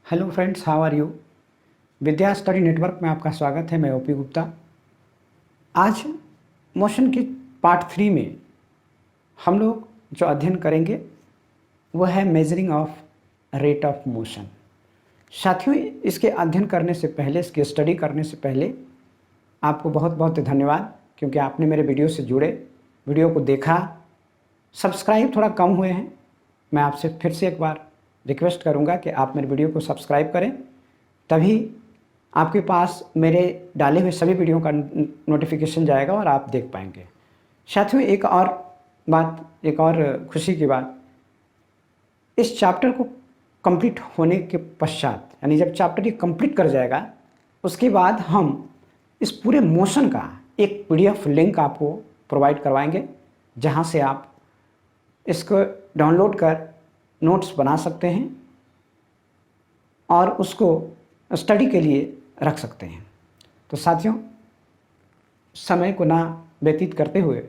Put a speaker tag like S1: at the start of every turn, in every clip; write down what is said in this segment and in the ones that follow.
S1: Hello friends, how are you. Vidya study network में आपका स्वागत है। मैं ओपी गुप्ता। आज मोशन की पार्ट 3 में हम लोग जो अध्ययन करेंगे वह है measuring of rate of motion. साथियों, इसके अध्ययन करने से पहले, इसकी स्टडी करने से पहले आपको बहुत बहुत धन्यवाद, क्योंकि आपने मेरे वीडियो से जुड़े, वीडियो को देखा। सब्सक्राइब थोड़ा कम हुए हैं। मैं आपसे फिर से एक बार रिक्वेस्ट करूंगा कि आप मेरे वीडियो को सब्सक्राइब करें, तभी आपके पास मेरे डाले हुए सभी वीडियो का नोटिफिकेशन जाएगा और आप देख पाएंगे। साथियों, एक और खुशी की बात, इस चैप्टर को कंप्लीट होने के पश्चात, यानी जब चैप्टर ये कंप्लीट कर जाएगा, उसके बाद हम इस पूरे मोशन का एक PDF लिंक आपको प्रोवाइड करवाएंगे, जहां से आप इसको डाउनलोड कर नोट्स बना सकते हैं और उसको स्टडी के लिए रख सकते हैं। तो साथियों, समय को ना व्यतीत करते हुए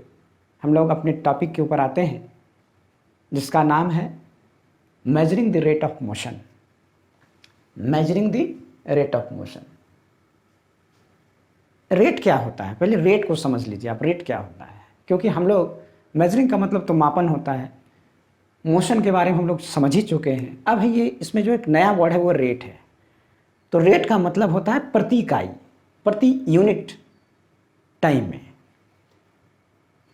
S1: हम लोग अपने टॉपिक के ऊपर आते हैं, जिसका नाम है measuring the rate of motion. Measuring the rate of motion. Rate क्या होता है, पहले रेट को समझ लीजिए आप। रेट क्या होता है, क्योंकि हम लोग मेजरिंग का मतलब तो मापन होता है, मोशन के बारे में हम लोग समझ ही चुके हैं। अब ये इसमें जो एक नया वर्ड है वो रेट है। तो रेट का मतलब होता है प्रति इकाई, प्रति यूनिट टाइम में।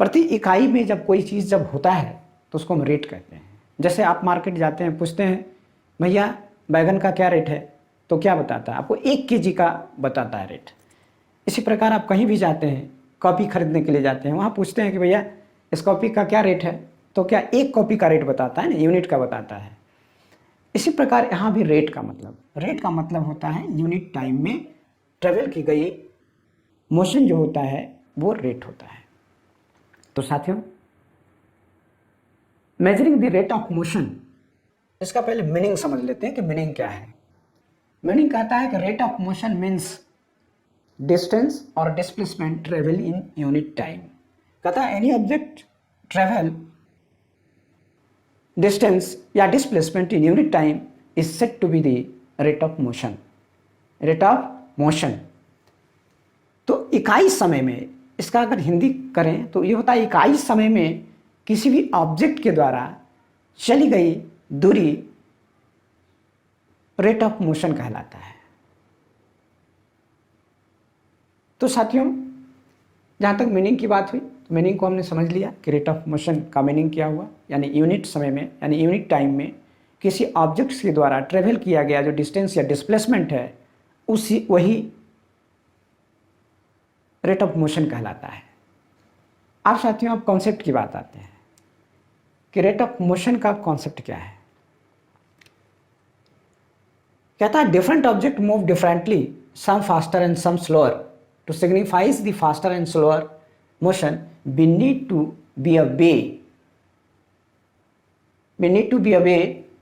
S1: प्रति इकाई में जब कोई चीज़ जब होता है तो उसको हम रेट कहते हैं। जैसे आप मार्केट जाते हैं, पूछते हैं भैया बैगन का क्या रेट है, तो क्या बताता है आपको? 1 kg का बताता है रेट। इसी प्रकार आप कहीं भी जाते हैं, कॉपी खरीदने के लिए जाते हैं, वहाँ पूछते हैं कि भैया इस कॉपी का क्या रेट है, तो क्या 1 कॉपी का रेट बताता है ना, यूनिट का बताता है। इसी प्रकार यहाँ भी रेट का मतलब होता है यूनिट टाइम में ट्रेवल की गई मोशन जो होता है वो रेट होता है। तो साथियों, measuring the rate of motion, इसका पहले मीनिंग समझ लेते हैं कि मीनिंग क्या है। मीनिंग कहता है कि rate of motion means distance और displacement travel in unit time. कहता है एनी ऑब्जेक्ट ट्रेवल डिस्टेंस या displacement in unit time is said to be the rate of motion. Rate of motion तो इकाई समय में, इसका अगर हिंदी करें तो ये होता है इकाई समय में किसी भी ऑब्जेक्ट के द्वारा चली गई दूरी रेट ऑफ मोशन कहलाता है। तो साथियों, जहाँ तक मीनिंग की बात हुई, तो मीनिंग को हमने समझ लिया कि रेट ऑफ मोशन का मीनिंग क्या हुआ, यानी यूनिट समय में, यानी यूनिट टाइम में किसी ऑब्जेक्ट्स के द्वारा ट्रेवल किया गया जो डिस्टेंस या डिस्प्लेसमेंट है, वही रेट ऑफ मोशन कहलाता है। अब साथियों, आप कॉन्सेप्ट की बात आते हैं कि रेट ऑफ मोशन का कॉन्सेप्ट क्या है। कहता है different object move differently, some faster and some slower. To signifies the faster and slower motion, we need to be away.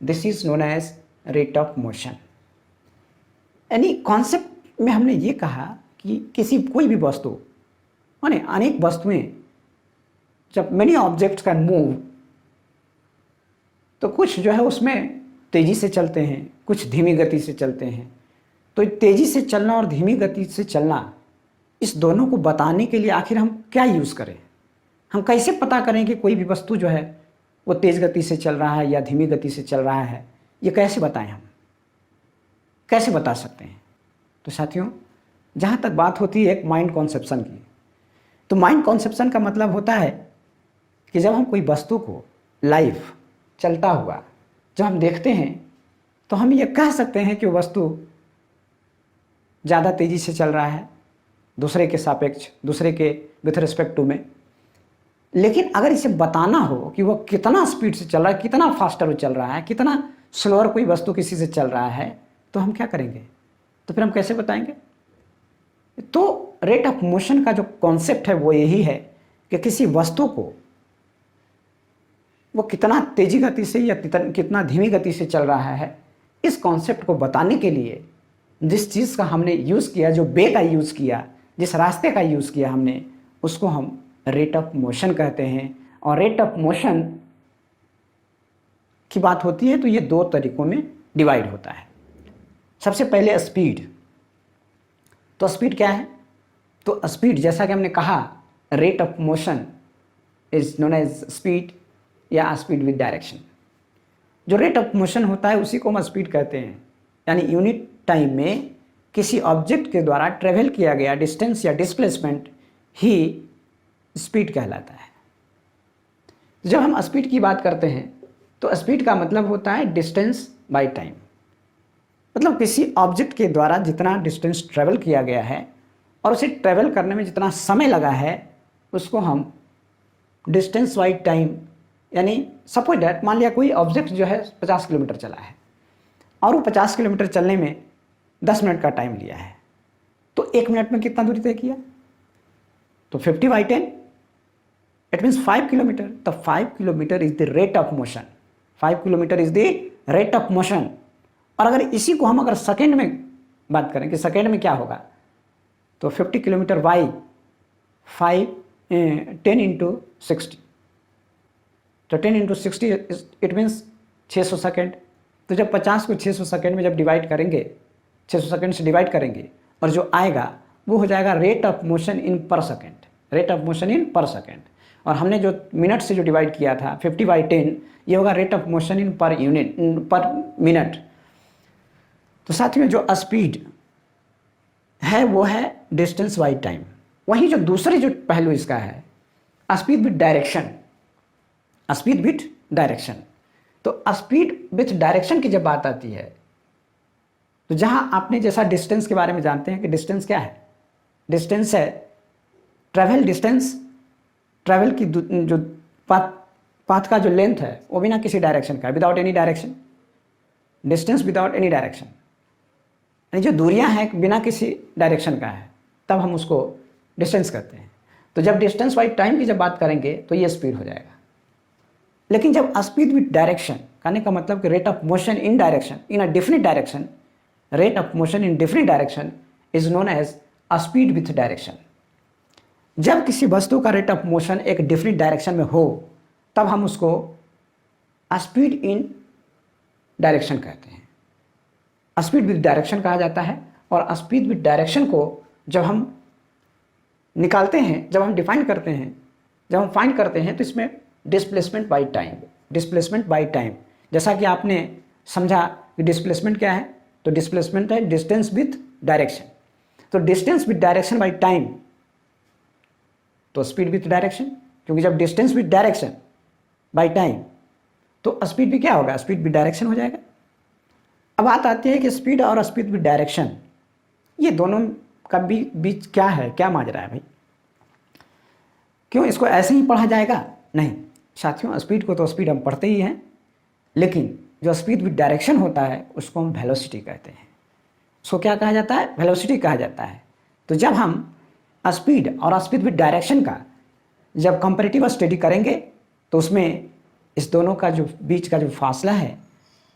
S1: This is known as rate of motion. यानी concept में हमने ये कहा कि कोई भी वस्तु, माने अनेक वस्तुएं, जब मेनी ऑब्जेक्ट्स कैन मूव, तो कुछ जो है उसमें तेजी से चलते हैं, कुछ धीमी गति से चलते हैं। तो तेजी से चलना और धीमी गति से चलना, इस दोनों को बताने के लिए आखिर हम क्या यूज़ करें? हम कैसे पता करें कि कोई भी वस्तु जो है वो तेज़ गति से चल रहा है या धीमी गति से चल रहा है? ये कैसे बताएं? हम कैसे बता सकते हैं? तो साथियों, जहाँ तक बात होती है एक माइंड कॉन्सेप्शन की, तो माइंड कॉन्सेप्शन का मतलब होता है कि जब हम कोई वस्तु को लाइव चलता हुआ जब हम देखते हैं, तो हम ये कह सकते हैं कि वस्तु ज़्यादा तेज़ी से चल रहा है दूसरे के सापेक्ष, दूसरे के विथ रिस्पेक्ट टू में। लेकिन अगर इसे बताना हो कि वो कितना स्पीड से चल रहा है, कितना फास्टर वो चल रहा है, कितना स्लोअर कोई वस्तु किसी से चल रहा है, तो हम क्या करेंगे? तो फिर हम कैसे बताएंगे? तो रेट ऑफ मोशन का जो कॉन्सेप्ट है वो यही है कि किसी वस्तु को वो कितना तेजी गति से या कितना धीमी गति से चल रहा है, इस कॉन्सेप्ट को बताने के लिए जिस चीज़ का हमने यूज़ किया, जो वे का यूज़ किया, जिस रास्ते का यूज़ किया हमने, उसको हम रेट ऑफ मोशन कहते हैं। और रेट ऑफ मोशन की बात होती है तो ये 2 तरीकों में डिवाइड होता है। सबसे पहले स्पीड। तो स्पीड क्या है? तो स्पीड जैसा कि हमने कहा, rate of motion is known as speed या स्पीड विद डायरेक्शन। जो रेट ऑफ मोशन होता है उसी को हम स्पीड कहते हैं, यानी यूनिट टाइम में किसी ऑब्जेक्ट के द्वारा ट्रेवल किया गया डिस्टेंस या डिस्प्लेसमेंट ही स्पीड कहलाता है। जब हम स्पीड की बात करते हैं तो स्पीड का मतलब होता है डिस्टेंस बाय टाइम, मतलब किसी ऑब्जेक्ट के द्वारा जितना डिस्टेंस ट्रेवल किया गया है और उसे ट्रेवल करने में जितना समय लगा है उसको हम डिस्टेंस बाय टाइम, यानी सपोज दैट मान लिया कोई ऑब्जेक्ट जो है 50 किलोमीटर चला है और वो 50 किलोमीटर चलने में 10 मिनट का टाइम लिया है, तो 1 मिनट में कितना दूरी तय किया? तो 50/10 इट मीन्स 5 किलोमीटर। तो 5 kilometre is the rate of motion. 5 kilometre is the rate of motion. और अगर इसी को हम अगर सेकेंड में बात करें कि सेकेंड में क्या होगा, तो 50 किलोमीटर बाई 10 इंटू 60, तो 10 इंटू 60 इट मीन्स 600 सेकेंड। तो जब 50 को 600 सेकेंड में जब डिवाइड करेंगे, 600 सेकेंड से डिवाइड करेंगे और जो आएगा वो हो जाएगा रेट ऑफ मोशन इन पर सेकेंड, रेट ऑफ मोशन इन पर सेकेंड। और हमने जो मिनट से जो डिवाइड किया था 50/10, ये होगा rate of motion in per unit, पर मिनट। तो साथ में जो स्पीड है वो है डिस्टेंस बाय टाइम। वहीं जो दूसरी जो पहलू इसका है speed with direction, speed with direction. तो स्पीड विथ डायरेक्शन की जब बात आती है तो जहां आपने जैसा डिस्टेंस के बारे में जानते हैं कि डिस्टेंस क्या है, डिस्टेंस है ट्रैवल डिस्टेंस, ट्रैवल की जो पाथ का जो लेंथ है वो बिना किसी डायरेक्शन का, without any direction, distance without any direction, यानी जो दूरियां हैं बिना किसी डायरेक्शन का है, तब हम उसको डिस्टेंस कहते हैं। तो जब डिस्टेंस बाई टाइम की जब बात करेंगे तो ये स्पीड हो जाएगा। लेकिन जब स्पीड विथ डायरेक्शन कहने का मतलब कि rate of motion in direction in a different direction, rate of motion in different direction is known as speed with direction. जब किसी वस्तु का रेट ऑफ मोशन एक डिफरेंट डायरेक्शन में हो तब हम उसको स्पीड इन डायरेक्शन कहते हैं, स्पीड विथ डायरेक्शन कहा जाता है। और स्पीड विथ डायरेक्शन को जब हम निकालते हैं, जब हम डिफाइन करते हैं, जब हम फाइंड करते हैं तो इसमें displacement by time, displacement by time, जैसा कि आपने समझा कि डिस्प्लेसमेंट क्या है, तो डिस्प्लेसमेंट है डिस्टेंस विथ डायरेक्शन। तो distance with direction by time तो स्पीड विथ डायरेक्शन, क्योंकि जब distance with direction by time तो स्पीड भी क्या होगा, स्पीड विथ डायरेक्शन हो जाएगा। अब बात आती है कि स्पीड और स्पीड विथ डायरेक्शन ये दोनों का बीच क्या है, क्या माजरा है भाई, क्यों इसको ऐसे ही पढ़ा जाएगा? नहीं साथियों, स्पीड को तो स्पीड हम पढ़ते ही हैं, लेकिन जो स्पीड विथ डायरेक्शन होता है उसको हम वेलोसिटी कहते हैं। उसको क्या कहा जाता है? वेलोसिटी कहा जाता है। तो जब हम स्पीड और स्पीड विथ डायरेक्शन का जब कंपैरेटिव स्टडी करेंगे तो उसमें इस दोनों का जो बीच का जो फासला है,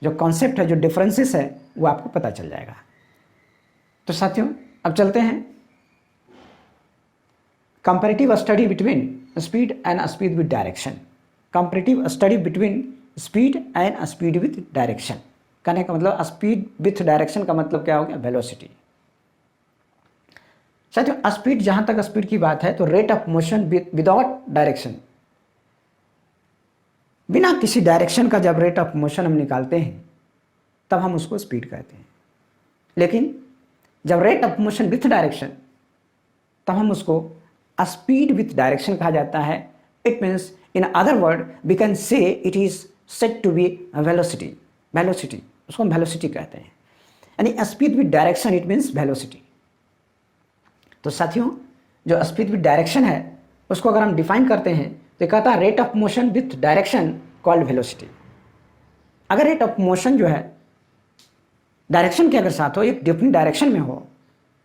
S1: जो कॉन्सेप्ट है, जो डिफरेंसेस है, वो आपको पता चल जाएगा। तो साथियों अब चलते हैं comparative study between speed and speed with direction. Comparative study between speed and speed with direction कहने का मतलब स्पीड विथ डायरेक्शन का मतलब क्या हो गया? वेलोसिटी। साथियों स्पीड, जहां तक स्पीड की बात है तो rate of motion without direction, बिना किसी डायरेक्शन का जब रेट ऑफ मोशन हम निकालते हैं तब हम उसको स्पीड कहते हैं। लेकिन जब rate of motion with direction तब हम उसको स्पीड विथ डायरेक्शन कहा जाता है। It means in other word we can say it is said to be velocity. Velocity, उसको हम वेलोसिटी कहते हैं, यानी speed with direction it means velocity. तो साथियों जो स्पीड विथ डायरेक्शन है उसको अगर हम डिफाइन करते हैं तो कहता है rate of motion with direction called velocity. अगर रेट ऑफ मोशन जो है डायरेक्शन के अगर साथ हो, एक डिफरेंट डायरेक्शन में हो,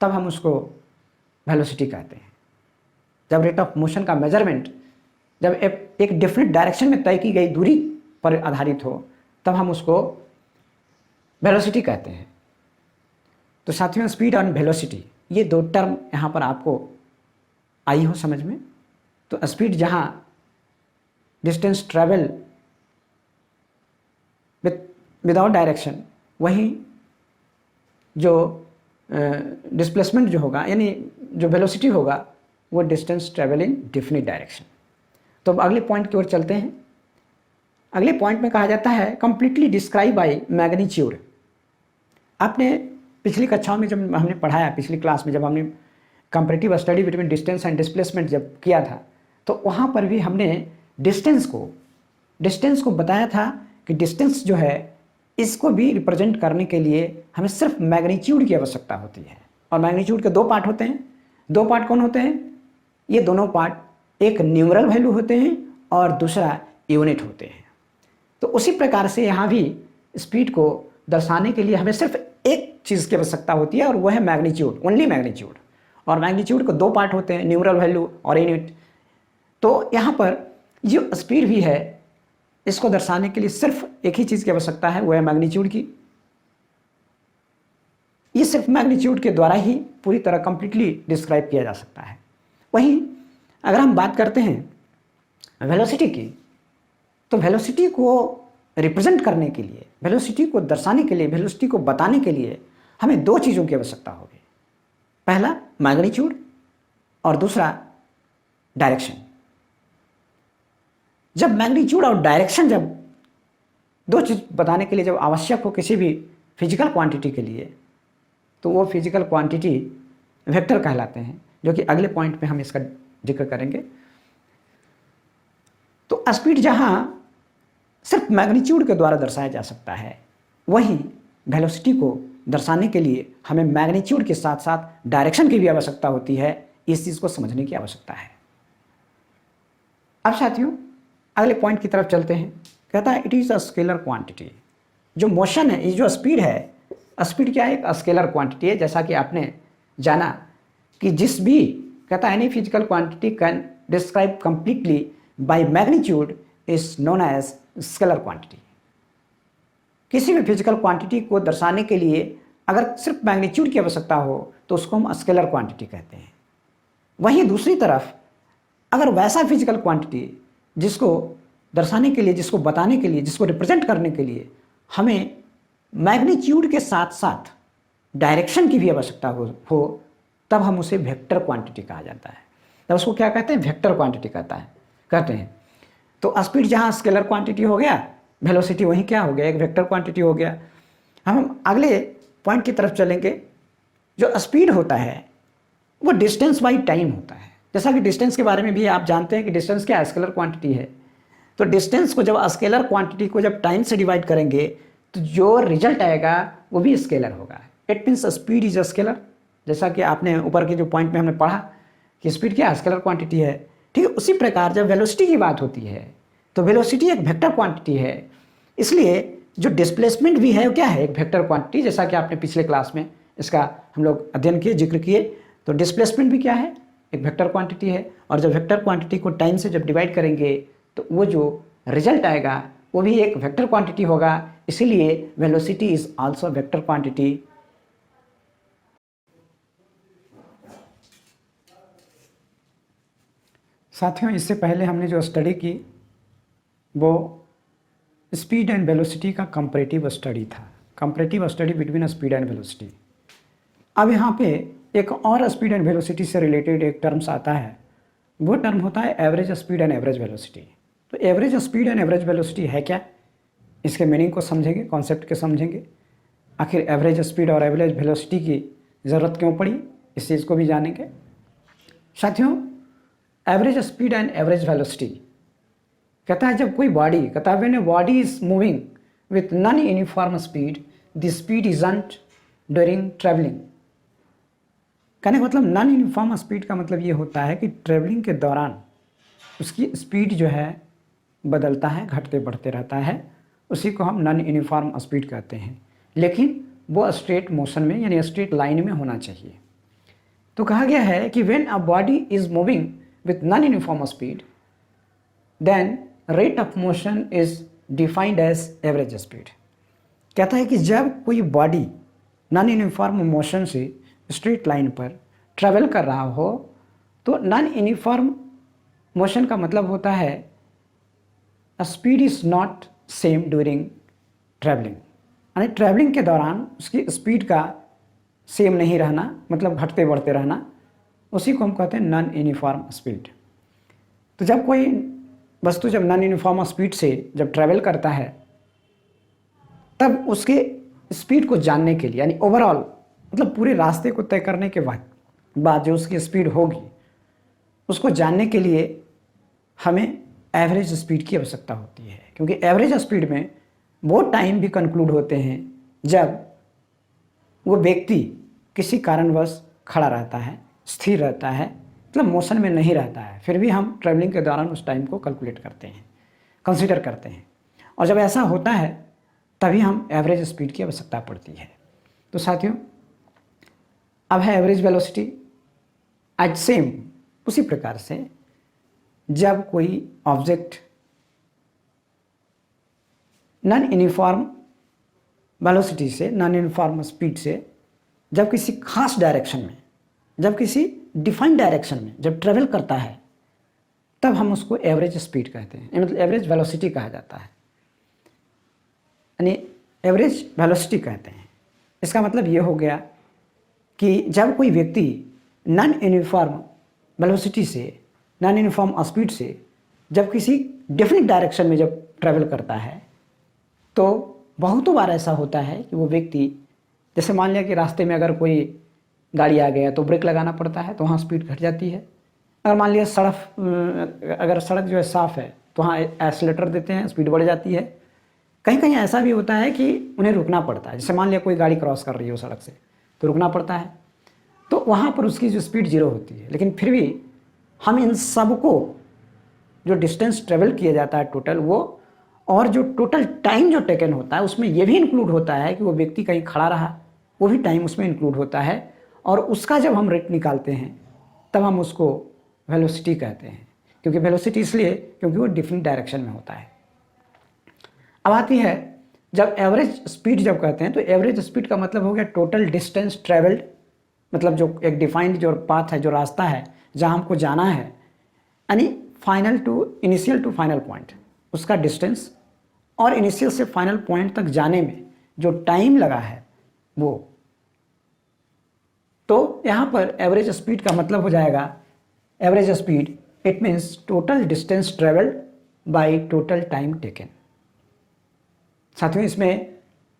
S1: तब हम उसको वेलोसिटी कहते हैं। जब रेट ऑफ मोशन का मेजरमेंट जब एक डिफरेंट डायरेक्शन में तय की गई दूरी पर आधारित हो तब हम उसको वेलोसिटी कहते हैं। तो साथियों स्पीड और वेलोसिटी ये दो टर्म यहाँ पर आपको आई हो समझ में। तो स्पीड जहाँ डिस्टेंस ट्रेवल विदाउट डायरेक्शन, वहीं जो डिस्प्लेसमेंट जो होगा यानी जो वेलोसिटी होगा वो distance travel in definite direction. तो अब अगले पॉइंट की ओर चलते हैं। अगले पॉइंट में कहा जाता है कंप्लीटली डिस्क्राइब बाय मैग्नीट्यूड। आपने पिछली कक्षाओं में जब हमने पढ़ाया, पिछली क्लास में जब हमने comparative study between distance and displacement जब किया था, तो वहाँ पर भी हमने डिस्टेंस को बताया था कि डिस्टेंस जो है इसको भी रिप्रेजेंट करने के लिए हमें सिर्फ मैग्नीट्यूड की आवश्यकता होती है। और मैग्नीट्यूड के दो पार्ट होते हैं। दो पार्ट कौन होते हैं? ये दोनों पार्ट, एक न्यूमरल वैल्यू होते हैं और दूसरा यूनिट होते हैं। तो उसी प्रकार से यहाँ भी स्पीड को दर्शाने के लिए हमें सिर्फ एक चीज़ की आवश्यकता होती है और वह है मैग्नीट्यूड, ओनली मैग्नीट्यूड। और मैग्नीट्यूड के दो पार्ट होते हैं, न्यूमरल वैल्यू और यूनिट। तो यहाँ पर जो स्पीड भी है इसको दर्शाने के लिए सिर्फ एक ही चीज़ की आवश्यकता है, वह है मैग्नीट्यूड की। ये सिर्फ मैग्नीट्यूड के द्वारा ही पूरी तरह कंप्लीटली डिस्क्राइब किया जा सकता है। वहीं अगर हम बात करते हैं वेलोसिटी की, तो वेलोसिटी को रिप्रेजेंट करने के लिए, वेलोसिटी को दर्शाने के लिए, वेलोसिटी को बताने के लिए हमें दो चीज़ों की आवश्यकता होगी। पहला मैग्नीट्यूड और दूसरा डायरेक्शन। जब मैग्नीट्यूड और डायरेक्शन जब दो चीज़ बताने के लिए जब आवश्यक हो किसी भी फिजिकल क्वांटिटी के लिए, तो वो फिजिकल क्वांटिटी वेक्टर कहलाते हैं, जो कि अगले पॉइंट में हम इसका जिक्र करेंगे। तो स्पीड जहां सिर्फ मैग्नीट्यूड के द्वारा दर्शाया जा सकता है, वहीं वेलोसिटी को दर्शाने के लिए हमें मैग्नीट्यूड के साथ साथ डायरेक्शन की भी आवश्यकता होती है। इस चीज़ को समझने की आवश्यकता है। अब साथियों अगले पॉइंट की तरफ चलते हैं। कहता है it is a scalar quantity. जो मोशन है, ये जो स्पीड है, स्पीड क्या है? एक स्केलर क्वांटिटी है। जैसा कि आपने जाना कि जिस भी, कहता है any physical quantity can describe completely by magnitude is known as scalar quantity. किसी भी फिजिकल क्वांटिटी को दर्शाने के लिए अगर सिर्फ मैग्नीट्यूड की आवश्यकता हो तो उसको हम स्केलर क्वांटिटी कहते हैं। वहीं दूसरी तरफ अगर वैसा फिजिकल क्वांटिटी जिसको दर्शाने के लिए, जिसको बताने के लिए, जिसको रिप्रेजेंट करने के लिए हमें मैग्नीट्यूड के साथ साथ डायरेक्शन की भी आवश्यकता हो तब हम उसे वेक्टर क्वांटिटी कहा जाता है। तब उसको क्या कहते हैं? वेक्टर क्वांटिटी कहते हैं। तो स्पीड जहाँ स्केलर क्वांटिटी हो गया, वेलोसिटी वहीं क्या हो गया? एक वेक्टर क्वांटिटी हो गया। हम अगले पॉइंट की तरफ चलेंगे। जो स्पीड होता है वो डिस्टेंस बाई टाइम होता है। जैसा कि डिस्टेंस के बारे में भी आप जानते हैं कि डिस्टेंस क्या स्केलर क्वांटिटी है। तो डिस्टेंस को जब स्केलर क्वांटिटी को जब टाइम से डिवाइड करेंगे तो जो रिजल्ट आएगा वो भी स्केलर होगा। It means speed is a scalar. जैसा कि आपने ऊपर के जो पॉइंट में हमने पढ़ा कि स्पीड क्या स्केलर क्वांटिटी है, ठीक है। उसी प्रकार जब वेलोसिटी की बात होती है तो वेलोसिटी एक वेक्टर क्वांटिटी है। इसलिए जो डिस्प्लेसमेंट भी है वो क्या है? एक वेक्टर क्वांटिटी। जैसा कि आपने पिछले क्लास में इसका हम लोग अध्ययन किए, जिक्र किए। तो डिस्प्लेसमेंट भी क्या है? एक वेक्टर क्वांटिटी है। और जब वेक्टर क्वांटिटी को टाइम से जब डिवाइड करेंगे तो वो जो रिजल्ट आएगा वो भी एक वेक्टर क्वांटिटी होगा। इसीलिए velocity is also vector quantity. साथियों इससे पहले हमने जो स्टडी की वो स्पीड एंड वेलोसिटी का कंपैरेटिव स्टडी था, comparative study between speed and velocity. अब यहाँ पे एक और स्पीड एंड वेलोसिटी से रिलेटेड एक टर्म्स आता है, वो टर्म होता है average speed and average velocity. तो average speed and average velocity है क्या? इसके मीनिंग को समझेंगे, कॉन्सेप्ट के समझेंगे। आखिर एवरेज स्पीड और एवरेज वेलोसिटी की ज़रूरत क्यों पड़ी, इस चीज़ को भी जानेंगे। साथियों average speed and average velocity कहता है जब कोई बॉडी, कहता है when a body is moving with non uniform speed the speed isn't during travelling. कहने का मतलब नॉन यूनिफॉर्म स्पीड का मतलब ये होता है कि ट्रैवलिंग के दौरान उसकी स्पीड जो है बदलता है, घटते बढ़ते रहता है। उसी को हम नॉन यूनिफॉर्म स्पीड कहते हैं। लेकिन वो स्ट्रेट मोशन में यानी स्ट्रेट लाइन में होना चाहिए। तो कहा गया है कि when a body is moving with non uniform speed then rate of motion is defined as average speed. कहता है कि जब कोई बॉडी नॉन यूनिफॉर्म मोशन से स्ट्रेट लाइन पर ट्रैवल कर रहा हो तो नॉन यूनिफॉर्म मोशन का मतलब होता है speed is not same during travelling, यानी ट्रैवलिंग के दौरान उसकी स्पीड का सेम नहीं रहना, मतलब घटते बढ़ते रहना, उसी को हम कहते हैं नॉन यूनिफॉर्म स्पीड। तो जब कोई वस्तु जब नॉन यूनिफॉर्म स्पीड से जब ट्रैवल करता है, तब उसके स्पीड को जानने के लिए, यानी ओवरऑल मतलब पूरे रास्ते को तय करने के बाद जो उसकी स्पीड होगी, उसको जानने के लिए हमें एवरेज स्पीड की आवश्यकता होती है। क्योंकि एवरेज स्पीड में वो टाइम भी कंक्लूड होते हैं जब वो व्यक्ति किसी कारणवश खड़ा रहता है, स्थिर रहता है, मतलब मोशन में नहीं रहता है, फिर भी हम ट्रैवलिंग के दौरान उस टाइम को कैलकुलेट करते हैं, कंसीडर करते हैं। और जब ऐसा होता है तभी हम एवरेज स्पीड की आवश्यकता पड़ती है। तो साथियों, अब है एवरेज वेलोसिटी। आज सेम उसी प्रकार से जब कोई ऑब्जेक्ट नॉन यूनिफॉर्म वेलोसिटी से, नॉन यूनिफॉर्म स्पीड से जब किसी खास डायरेक्शन में, जब किसी डिफाइंड डायरेक्शन में जब ट्रेवल करता है, तब हम उसको एवरेज स्पीड कहते हैं, मतलब एवरेज वेलोसिटी कहा जाता है, यानी एवरेज वेलोसिटी कहते हैं। इसका मतलब ये हो गया कि जब कोई व्यक्ति नॉन यूनिफॉर्म वेलोसिटी से, नॉन यूनिफॉर्म स्पीड से जब किसी डिफरेंट डायरेक्शन में जब ट्रैवल करता है, तो बहुतों बार ऐसा होता है कि वो व्यक्ति, जैसे मान लिया कि रास्ते में अगर कोई गाड़ी आ गया तो ब्रेक लगाना पड़ता है, तो वहाँ स्पीड घट जाती है। अगर मान लिया अगर सड़क जो है साफ़ है तो वहाँ एक्सीलेटर देते हैं, स्पीड बढ़ जाती है। कहीं कहीं ऐसा भी होता है कि उन्हें रुकना पड़ता है, जैसे मान लिया कोई गाड़ी क्रॉस कर रही हो सड़क से तो रुकना पड़ता है, तो वहाँ पर उसकी जो स्पीड 0 होती है। लेकिन फिर भी हम इन सबको, जो डिस्टेंस ट्रेवल किया जाता है टोटल, वो और जो टोटल टाइम जो टेकन होता है उसमें ये भी इंक्लूड होता है कि वो व्यक्ति कहीं खड़ा रहा, वो भी टाइम उसमें इंक्लूड होता है। और उसका जब हम रेट निकालते हैं तब हम उसको वेलोसिटी कहते हैं। क्योंकि वेलोसिटी इसलिए क्योंकि वो डिफरेंट डायरेक्शन में होता है। अब आती है जब एवरेज स्पीड जब कहते हैं, तो एवरेज स्पीड का मतलब हो गया टोटल डिस्टेंस ट्रेवल्ड, मतलब जो एक डिफाइंड जो पाथ है, जो रास्ता है जहाँ हमको जाना है, यानी इनिशियल टू फाइनल पॉइंट, उसका डिस्टेंस, और इनिशियल से फाइनल पॉइंट तक जाने में जो टाइम लगा है वो। तो यहाँ पर एवरेज स्पीड का मतलब हो जाएगा, average speed it means total distance travelled by total time taken. साथियों, इसमें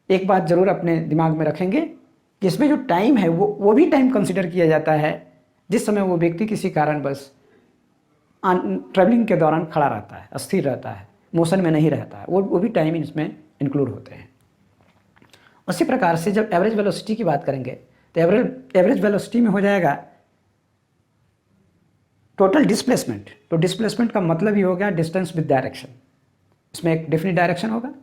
S1: एक बात ज़रूर अपने दिमाग में रखेंगे कि इसमें जो टाइम है वो भी टाइम कंसिडर किया जाता है जिस समय वो व्यक्ति किसी कारणवश ट्रैवलिंग के दौरान खड़ा रहता है, अस्थिर रहता है, मोशन में नहीं रहता है, वो भी टाइम इसमें इंक्लूड होते हैं। उसी प्रकार से जब एवरेज वेलोसिटी की बात करेंगे तो एवरेज वेलोसिटी में हो जाएगा टोटल डिस्प्लेसमेंट। तो डिस्प्लेसमेंट का मतलब ही हो गया डिस्टेंस विद डायरेक्शन। इसमें एक डिफरेंट डायरेक्शन होगा।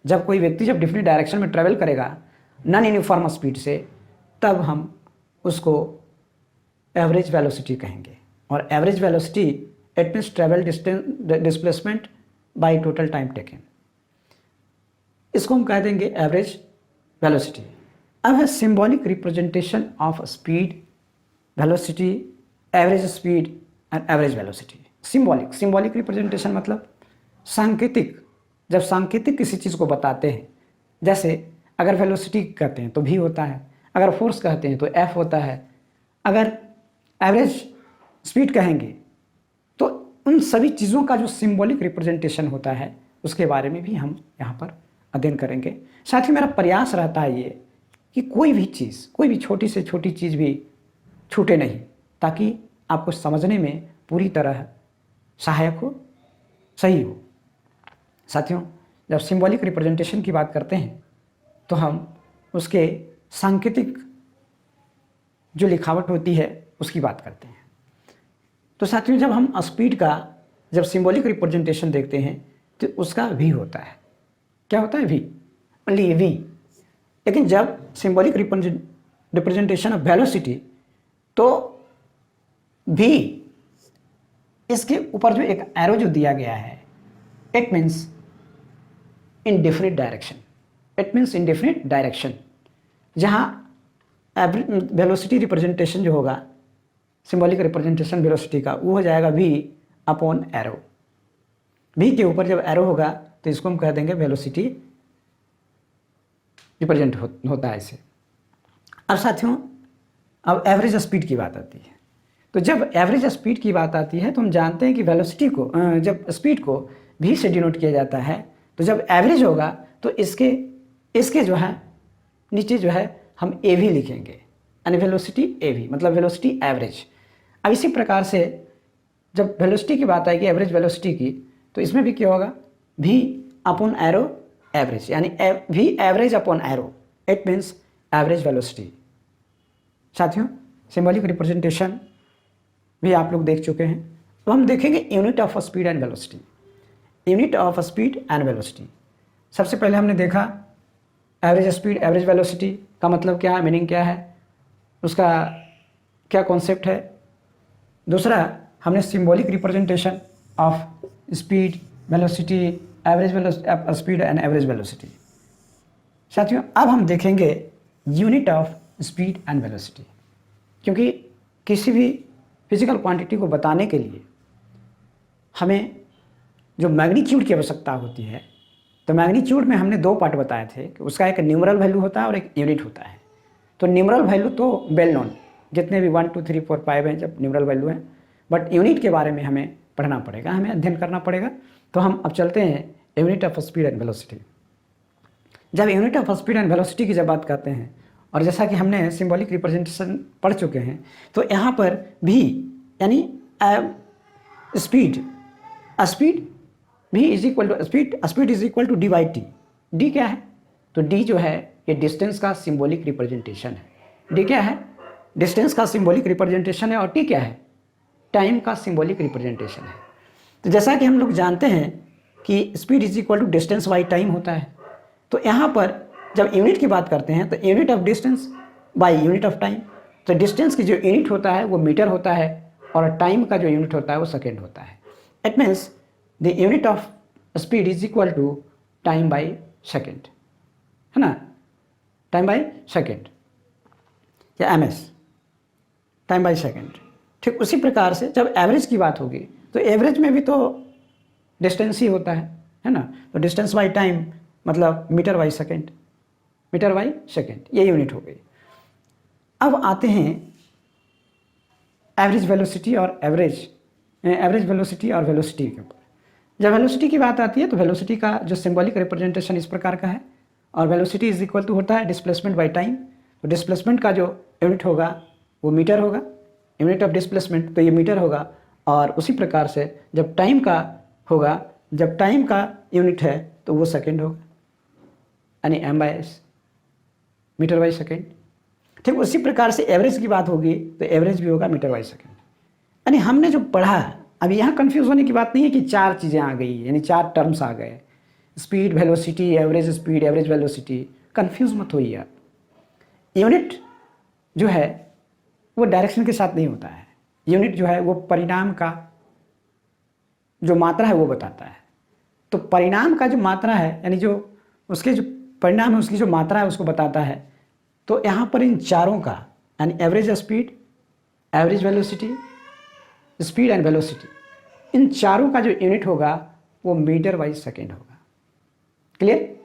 S1: जब कोई व्यक्ति जब डिफरेंट डायरेक्शन में ट्रेवल करेगा नॉन यूनिफॉर्म स्पीड से, तब हम उसको एवरेज वेलोसिटी कहेंगे। और average velocity it means travel displacement by total time taken, इसको हम कह देंगे एवरेज वेलोसिटी। अब है symbolic representation of speed, velocity, average speed and average velocity. Symbolic representation मतलब सांकेतिक, जब सांकेतिक किसी चीज़ को बताते हैं, जैसे अगर वेलोसिटी कहते हैं तो v होता है, अगर फोर्स कहते हैं तो F होता है, अगर एवरेज स्पीड कहेंगे तो उन सभी चीज़ों का जो सिंबॉलिक रिप्रेजेंटेशन होता है उसके बारे में भी हम यहाँ पर अध्ययन करेंगे। साथ ही मेरा प्रयास रहता है ये कि कोई भी चीज़, कोई भी छोटी से छोटी चीज़ भी छूटे नहीं, ताकि आपको समझने में पूरी तरह सहायक हो, सही हो। साथियों, जब सिंबॉलिक रिप्रेजेंटेशन की बात करते हैं तो हम उसके सांकेतिक जो लिखावट होती है उसकी बात करते हैं। तो साथियों, जब हम स्पीड का जब सिंबॉलिक रिप्रेजेंटेशन देखते हैं तो उसका वी होता है। क्या होता है? V, only V. लेकिन जब सिंबॉलिक रिप्रेजेंटेशन ऑफ वेलोसिटी, तो वी, इसके ऊपर जो एक एरो जो दिया गया है, it means in different direction, it means in different direction. जहाँ वेलोसिटी रिप्रेजेंटेशन जो होगा, सिंबॉलिक रिप्रेजेंटेशन वेलोसिटी का, वो हो जाएगा वी अपॉन एरो। वी के ऊपर जब एरो होगा तो इसको हम कह देंगे वेलोसिटी रिप्रेजेंट होता है इसे। अब साथियों, अब एवरेज स्पीड की बात आती है। तो जब एवरेज स्पीड की बात आती है तो हम जानते हैं कि वेलोसिटी को जब स्पीड को v से डिनोट किया जाता है, तो जब एवरेज होगा तो इसके इसके जो है नीचे जो है हम ए वी लिखेंगे, यानी वेलोसिटी ए वी मतलब वेलोसिटी एवरेज। अब इसी प्रकार से जब वेलोसिटी की बात आएगी, एवरेज वेलोसिटी की, तो इसमें भी क्या होगा, v अपॉन एरो एवरेज, यानी v average upon arrow, it means average velocity. साथियों, सिंबॉलिक रिप्रेजेंटेशन भी आप लोग देख चुके हैं। तो हम देखेंगे unit of speed and velocity. Unit of speed and velocity, सबसे पहले हमने देखा एवरेज स्पीड एवरेज वेलोसिटी का मतलब क्या है, मीनिंग क्या है, उसका क्या कॉन्सेप्ट है। दूसरा हमने symbolic representation of speed velocity average speed and average velocity. साथियों, अब हम देखेंगे unit of speed and velocity, क्योंकि किसी भी फिजिकल क्वांटिटी को बताने के लिए हमें जो मैग्नीट्यूड की आवश्यकता होती है, तो मैग्नीट्यूड में हमने दो पार्ट बताए थे कि उसका एक न्यूमरल वैल्यू होता है और एक यूनिट होता है। तो न्यूमरल वैल्यू तो वेल नोन, जितने भी 1 2 3 4 5 हैं जब न्यूमरल वैल्यू है, बट यूनिट के बारे में हमें पढ़ना पड़ेगा, हमें अध्ययन करना पड़ेगा। तो हम अब चलते हैं unit of speed and velocity. जब unit of speed and velocity की जब बात करते हैं, और जैसा कि हमने सिंबॉलिक रिप्रेजेंटेशन पढ़ चुके हैं, तो यहाँ पर भी यानी स्पीड भी is equal to speed is equal to D by T. D क्या है, तो डी जो है ये डिस्टेंस का सिंबॉलिक रिप्रेजेंटेशन है। डी क्या है, डिस्टेंस का सिंबॉलिक रिप्रेजेंटेशन है, और टी क्या है, टाइम का सिंबॉलिक रिप्रेजेंटेशन है। तो जैसा कि हम लोग जानते हैं कि speed is equal to distance by time होता है, तो यहाँ पर जब यूनिट की बात करते हैं तो unit of distance by unit of time. तो डिस्टेंस की जो यूनिट होता है वो मीटर होता है, और टाइम का जो यूनिट होता है वो सेकेंड होता है। It means the unit of speed is equal to time by second, है ना, टाइम बाई सेकेंड या एमएस, टाइम बाई सेकेंड। ठीक उसी प्रकार से जब एवरेज की बात होगी तो एवरेज में भी तो डिस्टेंस ही होता है ना। तो डिस्टेंस बाई टाइम मतलब metre by second, metre by second, ये यूनिट हो गई। अब आते हैं एवरेज वेलोसिटी और एवरेज वेलोसिटी और वेलोसिटी के ऊपर। जब वेलोसिटी की बात आती है तो वेलोसिटी का जो सिंबॉलिक रिप्रेजेंटेशन इस प्रकार का है, और वेलोसिटी इज इक्वल टू होता है डिस्प्लेसमेंट बाई टाइम। तो डिस्प्लेसमेंट का जो यूनिट होगा वो मीटर होगा, यूनिट ऑफ डिस्प्लेसमेंट तो ये मीटर होगा। और उसी प्रकार से जब टाइम का होगा, जब टाइम का यूनिट है तो वो सेकेंड होगा, यानी M by S, metre by second. ठीक उसी प्रकार से एवरेज की बात होगी तो एवरेज भी होगा मीटर बाई सेकेंड। यानी हमने जो पढ़ा, अब यहाँ कंफ्यूज होने की बात नहीं है कि चार चीज़ें आ गई, यानी चार टर्म्स आ गए, speed velocity average speed average velocity, confuse मत होइए आप। यूनिट जो है वो डायरेक्शन के साथ नहीं होता है, यूनिट जो है वो परिणाम का जो मात्रा है वो बताता है। तो परिणाम का जो मात्रा है, यानी जो उसके जो परिणाम है उसकी जो मात्रा है उसको बताता है। तो यहाँ पर इन चारों का, यानी average speed average velocity speed and velocity, इन चारों का जो यूनिट होगा वो मीटर बाई सेकेंड होगा। क्लियर?